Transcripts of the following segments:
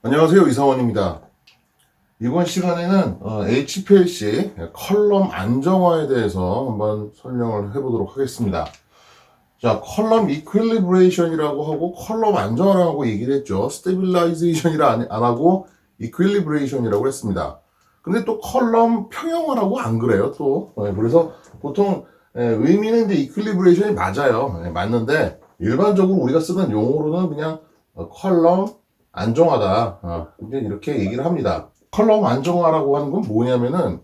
안녕하세요, 이상원입니다. 이번 시간에는 HPLC 컬럼 안정화에 대해서 한번 설명을 해보도록 하겠습니다. 자, 컬럼 이퀄리브레이션이라고 하고 컬럼 안정화라고 얘기를 했죠. 스테빌라이제이션이라 안 하고 이퀄리브레이션이라고 했습니다. 근데 또 컬럼 평형화라고 안 그래요, 또. 그래서 보통 의미는 이제 이퀄리브레이션이 맞아요. 맞는데 일반적으로 우리가 쓰는 용어로는 그냥 컬럼 안정화다. 이제 이렇게 얘기를 합니다. 컬럼 안정화라고 하는 건 뭐냐면은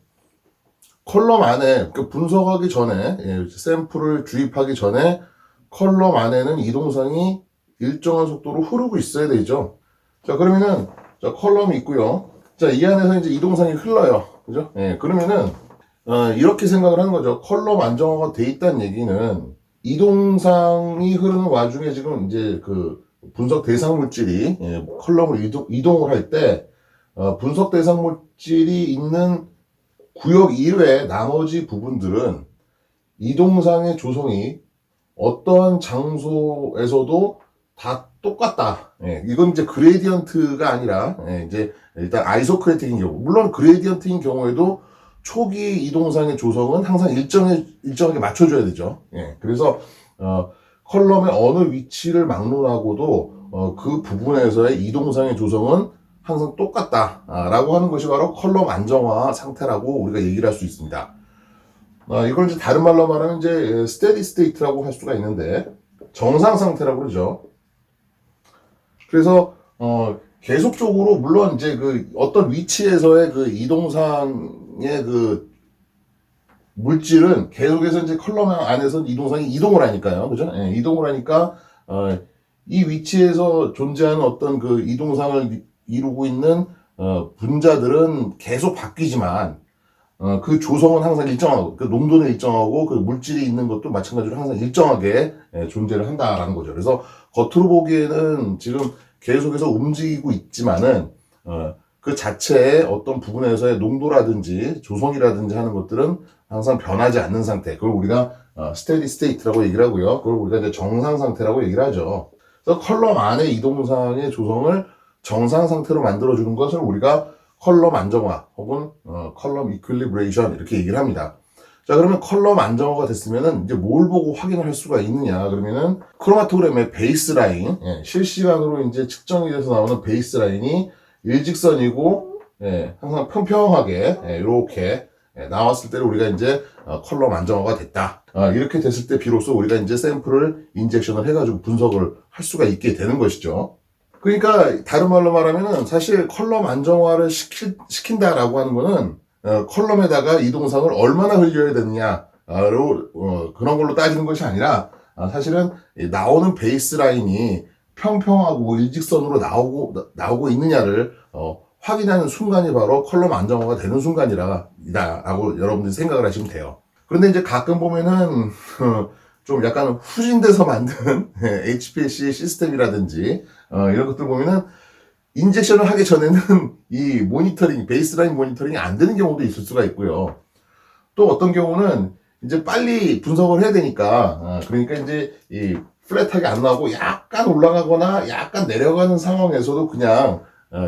컬럼 안에 분석하기 전에 샘플을 주입하기 전에 컬럼 안에는 이동상이 일정한 속도로 흐르고 있어야 되죠. 자, 그러면은 자, 컬럼이 있고요. 자, 이 안에서 이제 이동상이 흘러요. 그죠? 그러면은 이렇게 생각을 하는 거죠. 컬럼 안정화가 돼 있다는 얘기는 이동상이 흐르는 와중에 지금 이제 그 분석 대상 물질이 컬럼을 이동을 할 때 분석 대상 물질이 있는 구역 이외의 나머지 부분들은 이동상의 조성이 어떠한 장소에서도 다 똑같다. 이건 이제 그레디언트가 아니라 이제 일단 아이소크레틱인 경우, 물론 그레디언트인 경우에도 초기 이동상의 조성은 항상 일정하게 맞춰줘야 되죠. 그래서 컬럼의 어느 위치를 막론하고도 그 부분에서의 이동상의 조성은 항상 똑같다라고 하는 것이 바로 컬럼 안정화 상태라고 우리가 얘기를 할 수 있습니다. 이걸 이제 다른 말로 말하면 이제 스테디 스테이트라고 할 수가 있는데 정상 상태라고 그러죠. 그래서 계속적으로 물론 이제 그 어떤 위치에서의 그 이동상의 그 물질은 계속해서 이제 컬럼 안에서 이동상이 이동을 하니까요. 그죠? 이동을 하니까 이 위치에서 존재하는 어떤 그 이동상을 이루고 있는 분자들은 계속 바뀌지만 그 조성은 항상 일정하고 그 농도는 일정하고 그 물질이 있는 것도 마찬가지로 항상 일정하게 존재를 한다라는 거죠. 그래서 겉으로 보기에는 지금 계속해서 움직이고 있지만은 그 자체의 어떤 부분에서의 농도라든지 조성이라든지 하는 것들은 항상 변하지 않는 상태. 그걸 우리가 스테디 스테이트라고 얘기를 하고요. 그걸 우리가 이제 정상 상태라고 얘기를 하죠. 그래서 컬럼 안의 이동상의 조성을 정상 상태로 만들어주는 것을 우리가 컬럼 안정화 혹은 컬럼 이퀄리브레이션 이렇게 얘기를 합니다. 자, 그러면 컬럼 안정화가 됐으면은 이제 뭘 보고 확인을 할 수가 있느냐? 그러면은 크로마토그램의 베이스라인, 실시간으로 이제 측정이 돼서 나오는 베이스라인이 일직선이고, 항상 평평하게 이렇게 나왔을 때 우리가 이제 컬럼 안정화가 됐다. 이렇게 됐을 때 비로소 우리가 이제 샘플을 인젝션을 해가지고 분석을 할 수가 있게 되는 것이죠. 그러니까 다른 말로 말하면은 사실 컬럼 안정화를 시킨다라고 하는 거는 컬럼에다가 이동상을 얼마나 흘려야 되느냐로 그런 걸로 따지는 것이 아니라 사실은 나오는 베이스 라인이 평평하고 일직선으로 나오고 있느냐를 확인하는 순간이 바로 컬럼 안정화가 되는 순간이라고 여러분들이 생각을 하시면 돼요. 그런데 이제 가끔 보면은 좀 약간 후진돼서 만든 HPLC 시스템이라든지 이런 것들 보면은 인젝션을 하기 전에는 이 모니터링, 베이스라인 모니터링이 안 되는 경우도 있을 수가 있고요. 또 어떤 경우는 이제 빨리 분석을 해야 되니까 그러니까 이제 이 플랫하게 안 나오고 약간 올라가거나 약간 내려가는 상황에서도 그냥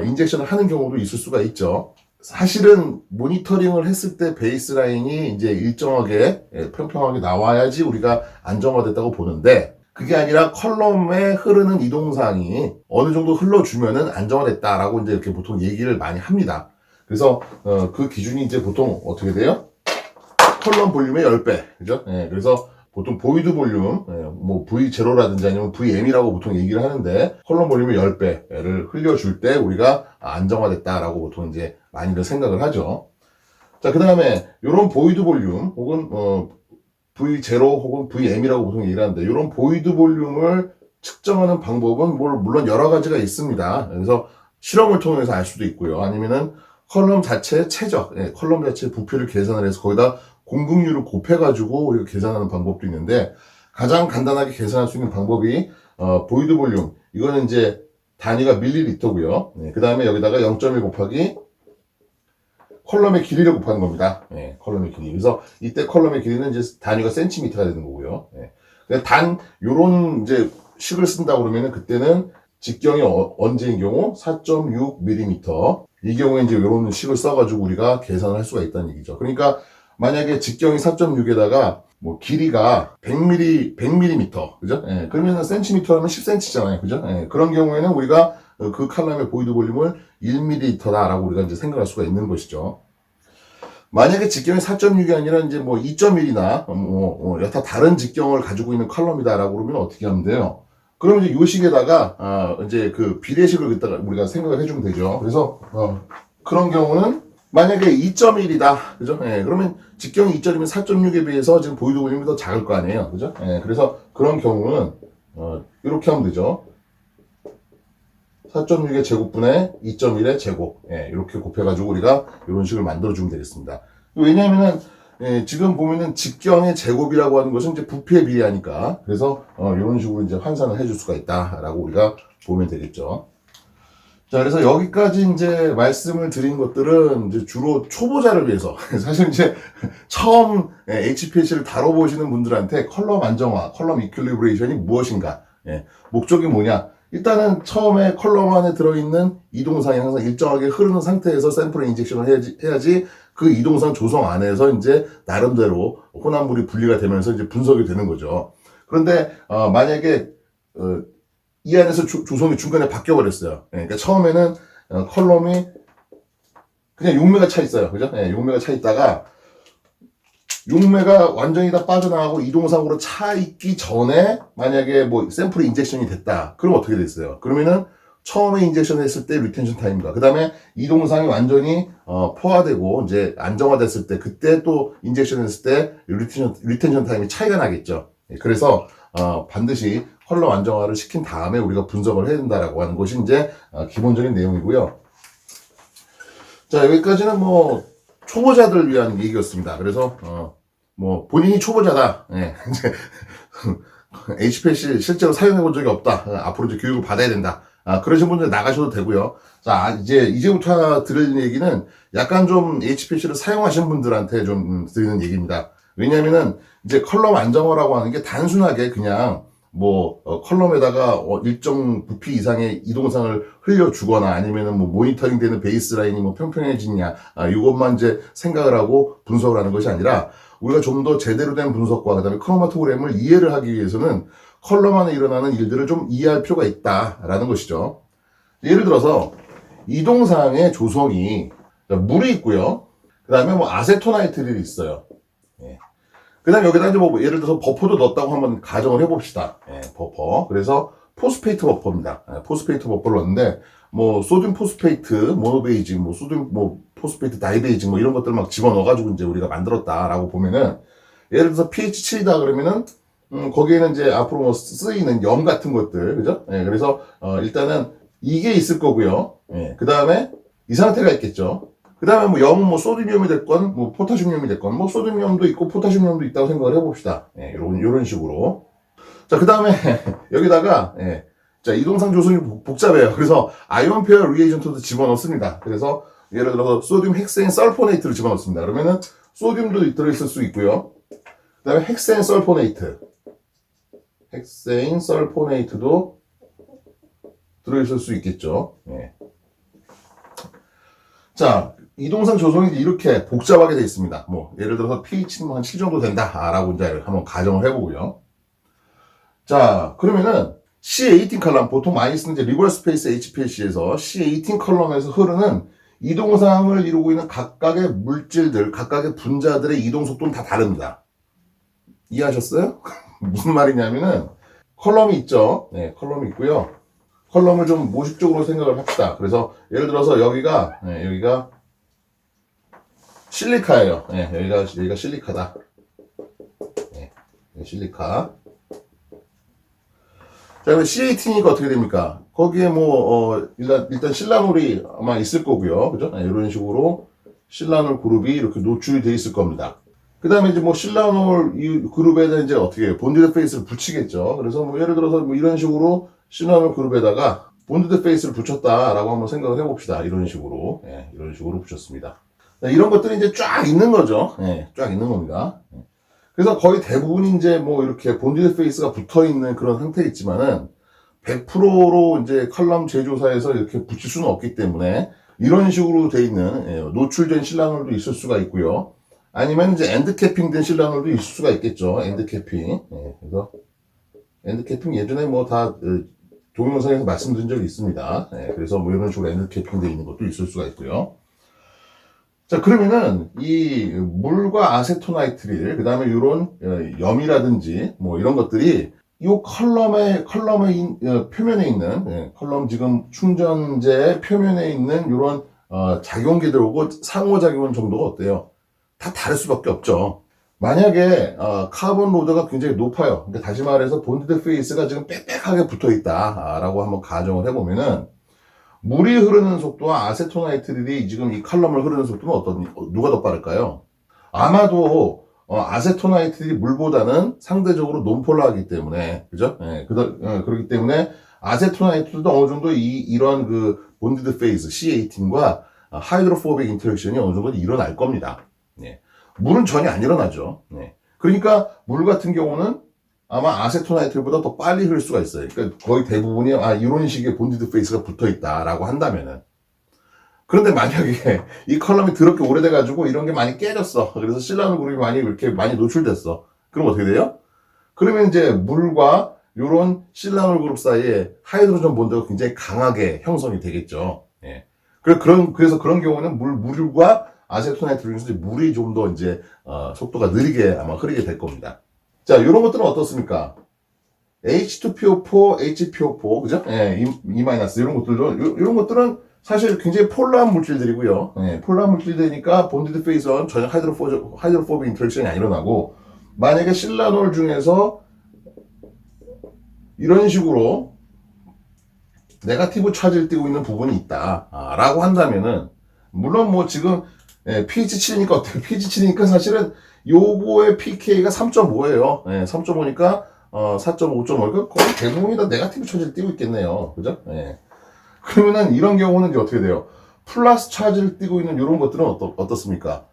인젝션을 하는 경우도 있을 수가 있죠. 사실은 모니터링을 했을 때 베이스라인이 이제 일정하게 평평하게 나와야지 우리가 안정화됐다고 보는데 그게 아니라 컬럼에 흐르는 이동상이 어느 정도 흘러주면은 안정화됐다라고 이제 이렇게 보통 얘기를 많이 합니다. 그래서 그 기준이 이제 보통 어떻게 돼요? 컬럼 볼륨의 10배. 그죠? 그래서 보통 보이드 볼륨, 뭐 V0라든지 아니면 VM이라고 보통 얘기를 하는데 컬럼 볼륨의 10배를 흘려줄 때 우리가 안정화됐다라고 보통 이제 많이들 생각을 하죠. 자, 그 다음에 요런 보이드 볼륨 혹은 V0 혹은 VM이라고 보통 얘기를 하는데 이런 보이드 볼륨을 측정하는 방법은 물론 여러 가지가 있습니다. 그래서 실험을 통해서 알 수도 있고요. 아니면은 컬럼 자체의 최적, 컬럼 자체의 부피를 계산을 해서 거기다 공급률을 곱해가지고 우리가 계산하는 방법도 있는데 가장 간단하게 계산할 수 있는 방법이 보이드 볼륨. 이거는 이제 단위가 밀리리터고요. 그 다음에 여기다가 0.1 곱하기 컬럼의 길이를 곱하는 겁니다. 컬럼의 길이. 그래서 이때 컬럼의 길이는 이제 단위가 센티미터가 되는 거고요. 요런 이제 식을 쓴다 그러면은 그때는 직경이 언제인 경우 4.6mm. 이 경우에 이제 이런 식을 써가지고 우리가 계산을 할 수가 있다는 얘기죠. 그러니까 만약에 직경이 4.6에다가 뭐 길이가 100mm, 그죠? 예, 그러면 센티미터라면 10cm잖아요, 그죠? 예, 그런 경우에는 우리가 그 칼럼의 보이드 볼륨을 1mm다라고 우리가 이제 생각할 수가 있는 것이죠. 만약에 직경이 4.6이 아니라 이제 뭐 2.1이나 여타 다른 직경을 가지고 있는 컬럼이다라고 그러면 어떻게 하면 돼요? 그러면 이제 요 식에다가 이제 그 비례식을 갖다가 우리가 생각을 해주면 되죠. 그래서 그런 경우는 만약에 2.1이다, 그죠? 예, 그러면 직경이 2.1이면 4.6에 비해서 지금 보이드 볼륨이 더 작을 거 아니에요, 그죠? 예, 그래서 그런 경우는 이렇게 하면 되죠. 4.6의 제곱분의 2.1의 제곱. 예, 이렇게 곱해가지고 우리가 이런 식을 만들어주면 되겠습니다. 왜냐하면은, 예, 지금 보면은 직경의 제곱이라고 하는 것은 이제 부피에 비례하니까. 그래서, 이런 식으로 이제 환산을 해줄 수가 있다라고 우리가 보면 되겠죠. 자, 그래서 여기까지 이제 말씀을 드린 것들은 이제 주로 초보자를 위해서. 사실 이제 처음 HPLC를 다뤄보시는 분들한테 컬럼 안정화, 컬럼 이퀄리브레이션이 무엇인가. 예, 목적이 뭐냐. 일단은 처음에 컬럼 안에 들어있는 이동상이 항상 일정하게 흐르는 상태에서 샘플을 인젝션을 해야지 그 이동상 조성 안에서 이제 나름대로 혼합물이 분리가 되면서 이제 분석이 되는 거죠. 그런데 만약에 이 안에서 조성이 중간에 바뀌어 버렸어요. 그러니까 처음에는 컬럼이 그냥 용매가 차 있어요. 그죠? 예, 용매가 차 있다가 용매가 완전히 다 빠져나가고 이동상으로 차 있기 전에 만약에 뭐 샘플이 인젝션이 됐다. 그럼 어떻게 됐어요? 그러면은 처음에 인젝션 했을 때 리텐션 타임과 그 다음에 이동상이 완전히 포화되고 이제 안정화됐을 때 그때 또 인젝션 했을 때 리텐션 타임이 차이가 나겠죠. 그래서 반드시 컬럼 안정화를 시킨 다음에 우리가 분석을 해야 된다라고 하는 것이 이제 기본적인 내용이고요. 자, 여기까지는 뭐 초보자들을 위한 얘기였습니다. 그래서 뭐 본인이 초보자다. 예, 이제 HPLC 실제로 사용해 본 적이 없다. 앞으로 이제 교육을 받아야 된다. 그러신 분들 나가셔도 되고요. 자, 이제부터 드릴 얘기는 약간 좀 HPLC를 사용하신 분들한테 좀 드리는 얘기입니다. 왜냐면은 이제 컬럼 안정화라고 하는 게 단순하게 그냥 뭐 컬럼에다가 일정 부피 이상의 이동상을 흘려주거나 아니면은 뭐 모니터링 되는 베이스라인이 뭐 평평해지냐 이것만 이제 생각을 하고 분석을 하는 것이 아니라 우리가 좀 더 제대로 된 분석과 그다음에 크로마토그램을 이해를 하기 위해서는 컬럼 안에 일어나는 일들을 좀 이해할 필요가 있다라는 것이죠. 예를 들어서 이동상의 조성이 물이 있고요. 그다음에 뭐 아세토나이트들이 있어요. 예. 그 다음에 여기다 이제 뭐 예를 들어서 버퍼도 넣었다고 한번 가정을 해봅시다. 예, 버퍼. 그래서 포스페이트 버퍼입니다. 예, 포스페이트 버퍼를 넣었는데 뭐 소듐 포스페이트, 모노베이직, 뭐 소듐 뭐 포스페이트 다이베이직 뭐 이런 것들 막 집어넣어가지고 이제 우리가 만들었다라고 보면은 예를 들어서 pH 7이다 그러면은 거기에는 이제 앞으로 뭐 쓰이는 염 같은 것들, 그죠? 예, 그래서 일단은 이게 있을 거고요. 예, 그 다음에 이 상태가 있겠죠. 그 다음에 뭐 염은 뭐 소듐염이 됐건 뭐 포타슘염이 됐건 뭐 소듐염도 있고 포타슘염도 있다고 생각을 해봅시다. 예, 요런 식으로. 자, 그 다음에 여기다가 예, 자, 이동상 조성이 복잡해요. 그래서 아이온 페어 리에이전트도 집어넣습니다. 그래서 예를 들어서 소듐 헥세인 설포네이트를 집어넣습니다. 그러면은 소듐도 들어있을 수 있고요. 그 다음에 헥세인 설포네이트. 헥세인 설포네이트도 들어있을 수 있겠죠. 예. 자, 이동상 조성이 이렇게 복잡하게 되어 있습니다. 뭐, 예를 들어서 pH는 한 7 정도 된다라고 이제 한번 가정을 해보고요. 자, 그러면은 C18 컬럼, 보통 많이 쓰는 이제 리버럴 스페이스 HPLC에서 C18 컬럼에서 흐르는 이동상을 이루고 있는 각각의 물질들, 각각의 분자들의 이동 속도는 다 다릅니다. 이해하셨어요? 무슨 말이냐면은, 컬럼이 있죠. 네, 컬럼이 있고요. 컬럼을 좀 모식적으로 생각을 합시다. 그래서 예를 들어서 여기가 실리카예요. 네, 여기가 실리카다. 네, 실리카. 자, 그럼 C18이니까 어떻게 됩니까? 거기에 뭐 일단 실라놀이 아마 있을 거고요. 그죠? 네, 이런 식으로 실라놀 그룹이 이렇게 노출이 돼 있을 겁니다. 그 다음에 이제 뭐 실라놀 이 그룹에다 이제 어떻게 해요? 본디드 페이스를 붙이겠죠. 그래서 뭐 예를 들어서 뭐 이런 식으로 실라놀 그룹에다가 본디드 페이스를 붙였다라고 한번 생각을 해봅시다. 이런 식으로. 예, 이런 식으로 붙였습니다. 이런 것들이 이제 쫙 있는 거죠. 예, 쫙 있는 겁니다. 그래서 거의 대부분이 이제 뭐 이렇게 본디드 페이스가 붙어 있는 그런 상태겠지만은 100%로 이제 컬럼 제조사에서 이렇게 붙일 수는 없기 때문에 이런 식으로 돼 있는 노출된 실란월도 있을 수가 있고요. 아니면 이제 엔드캐핑된 실란월도 있을 수가 있겠죠. 엔드캐핑. 그래서 엔드캐핑 예전에 뭐 다 동영상에서 말씀드린 적이 있습니다. 그래서 뭐 이런 식으로 엔드캐핑 돼 있는 것도 있을 수가 있고요. 자, 그러면은 이 물과 아세토나이트릴, 그 다음에 이런 염이라든지 뭐 이런 것들이 이 컬럼의 표면에 있는 컬럼 지금 충전재 표면에 있는 이런 작용기들하고 상호작용 정도가 어때요? 다 다를 수밖에 없죠. 만약에 카본 로드가 굉장히 높아요. 그러니까 다시 말해서 본디드 페이스가 지금 빽빽하게 붙어 있다라고 한번 가정을 해보면은 물이 흐르는 속도와 아세토나이트릴이 지금 이 컬럼을 흐르는 속도는 누가 더 빠를까요? 아마도 아세토나이트릴이 물보다는 상대적으로 논폴라하기 때문에, 그죠? 그렇기 때문에 아세토나이트릴도 어느 정도 이런 그 본디드 페이스 C18과 하이드로포빅 인터랙션이 어느 정도 일어날 겁니다. 물은 전혀 안 일어나죠. 그러니까 물 같은 경우는 아마 아세토나이트보다 더 빨리 흐를 수가 있어요. 그러니까 거의 대부분이 이런 식의 본디드 페이스가 붙어 있다라고 한다면은. 그런데 만약에 이 컬럼이 더럽게 오래돼 가지고 이런 게 많이 깨졌어. 그래서 실라노 그룹이 이렇게 많이 노출됐어. 그럼 어떻게 돼요? 그러면 이제 물과 이런 실라노 그룹 사이에 하이드로전 본드가 굉장히 강하게 형성이 되겠죠. 그래서 그런 경우는 물과 아세토나이트 중에서 물이 좀 더 이제 속도가 느리게 아마 흐르게 될 겁니다. 자, 이런 것들은 어떻습니까? H2PO4, HPO4, 그죠? E- 이런 것들도, 이런 것들은 사실 굉장히 폴라한 물질들이고요. 폴라한 물질들이니까 본디드 페이스는 전혀 하이드로포빅 인터랙션이 안 일어나고, 만약에 실라놀 중에서 이런 식으로 네가티브 차지를 띠고 있는 부분이 있다, 라고 한다면은, 물론 뭐 지금 pH7이니까 어때요? pH7이니까 사실은 요거의 pK가 3.5예요. 3.5니까 4.5, 5.5. 거의 대부분이 다 네가티브 차지를 띠고 있겠네요. 그죠? 그러면은 이런 경우는 이제 어떻게 돼요? 플러스 차지를 띠고 있는 이런 것들은 어떻습니까?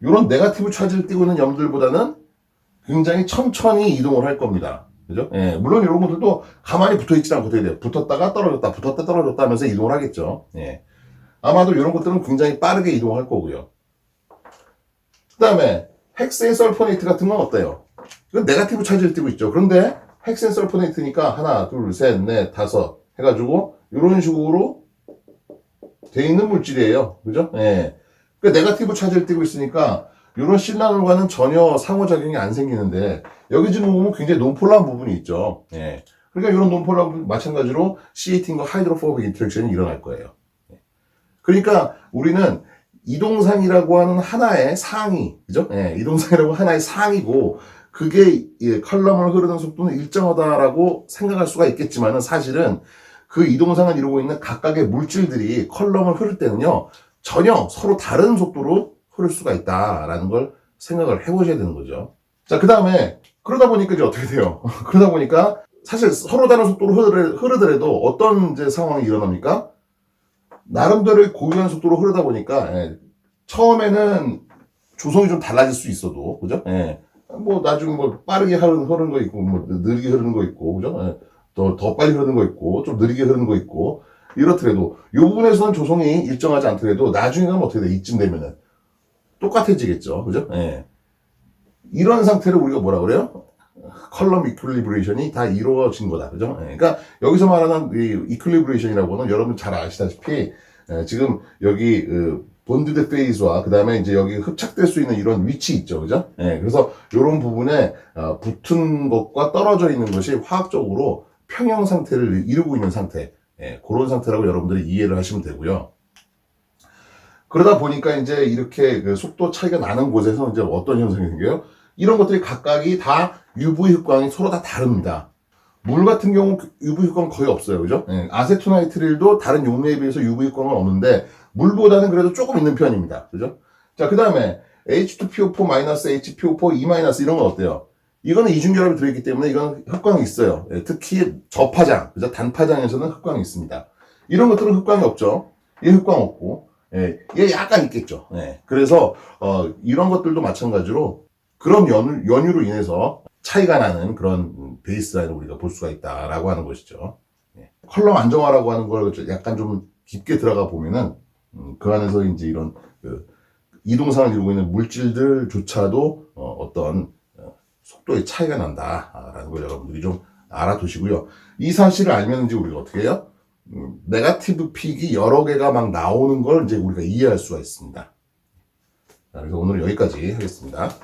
이런 네가티브 차지를 띠고 있는 염들보다는 굉장히 천천히 이동을 할 겁니다. 그죠? 물론 이런 것들도 가만히 붙어 있지 않고 어떻게 돼요? 붙었다 떨어졌다 하면서 이동을 하겠죠. 아마도 이런 것들은 굉장히 빠르게 이동할 거고요. 그 다음에 헥센 설포네이트 같은 건 어때요? 이건 네가티브 차지를 띠고 있죠. 그런데 헥센 설포네이트니까 하나, 둘, 셋, 넷, 다섯 해가지고 이런 식으로 돼 있는 물질이에요. 그죠? 그러니까 네가티브 차지를 띠고 있으니까 이런 실란울과는 전혀 상호작용이 안 생기는데 여기 지금 보면 굉장히 논폴라한 부분이 있죠. 그러니까 이런 논폴라한 부분 마찬가지로 C18과 하이드로포빅 인터랙션이 일어날 거예요. 그러니까 우리는 이동상이라고 하는 하나의 상위, 그죠? 이동상이라고 하나의 상이고, 그게 컬럼을 흐르는 속도는 일정하다라고 생각할 수가 있겠지만은 사실은 그 이동상을 이루고 있는 각각의 물질들이 컬럼을 흐를 때는요, 전혀 서로 다른 속도로 흐를 수가 있다라는 걸 생각을 해보셔야 되는 거죠. 자, 그 다음에, 그러다 보니까 이제 어떻게 돼요? 그러다 보니까 사실 서로 다른 속도로 흐르더라도 어떤 이제 상황이 일어납니까? 나름대로의 고유한 속도로 흐르다 보니까 처음에는 조성이 좀 달라질 수 있어도 그죠? 뭐 나중에 뭐 빠르게 흐르는 거 있고 뭐 느리게 흐르는 거 있고 그죠? 더 빨리 흐르는 거 있고 좀 느리게 흐르는 거 있고 이렇더라도 이 부분에서는 조성이 일정하지 않더라도 나중에 가면 어떻게 돼? 이쯤 되면은 똑같아지겠죠, 그죠? 이런 상태를 우리가 뭐라 그래요? 컬럼 이퀄리브레이션이 다 이루어진 거다. 그죠? 그러니까 여기서 말하는 이 이퀄리브레이션이라고는 여러분 잘 아시다시피 지금 여기 본디드 페이스와 그 다음에 이제 여기 흡착될 수 있는 이런 위치 있죠. 그죠? 그래서 이런 부분에 붙은 것과 떨어져 있는 것이 화학적으로 평형 상태를 이루고 있는 상태. 그런 상태라고 여러분들이 이해를 하시면 되고요. 그러다 보니까 이제 이렇게 그 속도 차이가 나는 곳에서 이제 어떤 현상이 생겨요? 이런 것들이 각각이 다 UV 흑광이 서로 다 다릅니다. 물 같은 경우 UV 흑광 거의 없어요. 그죠? 아세토나이트릴도 다른 용매에 비해서 UV 흑광은 없는데 물보다는 그래도 조금 있는 편입니다. 그죠? 자, 그 다음에 H2PO4- HPO4 E- 이런 건 어때요? 이거는 이중결합이 들어있기 때문에 이건 흑광이 있어요. 특히 저파장, 그죠? 단파장에서는 흑광이 있습니다. 이런 것들은 흑광이 없죠. 얘 흑광 없고, 얘 약간 있겠죠. 그래서 이런 것들도 마찬가지로 그런 연유로 인해서 차이가 나는 그런 베이스라인을 우리가 볼 수가 있다라고 하는 것이죠. 예. 컬럼 안정화라고 하는 걸 약간 좀 깊게 들어가 보면은 그 안에서 이제 이런 그 이동상을 이루고 있는 물질들조차도 어떤 속도의 차이가 난다라는 걸 여러분들이 좀 알아두시고요. 이 사실을 알면 이제 우리가 어떻게 해요? 네거티브 픽이 여러 개가 막 나오는 걸 이제 우리가 이해할 수가 있습니다. 자, 그래서 오늘 여기까지 하겠습니다.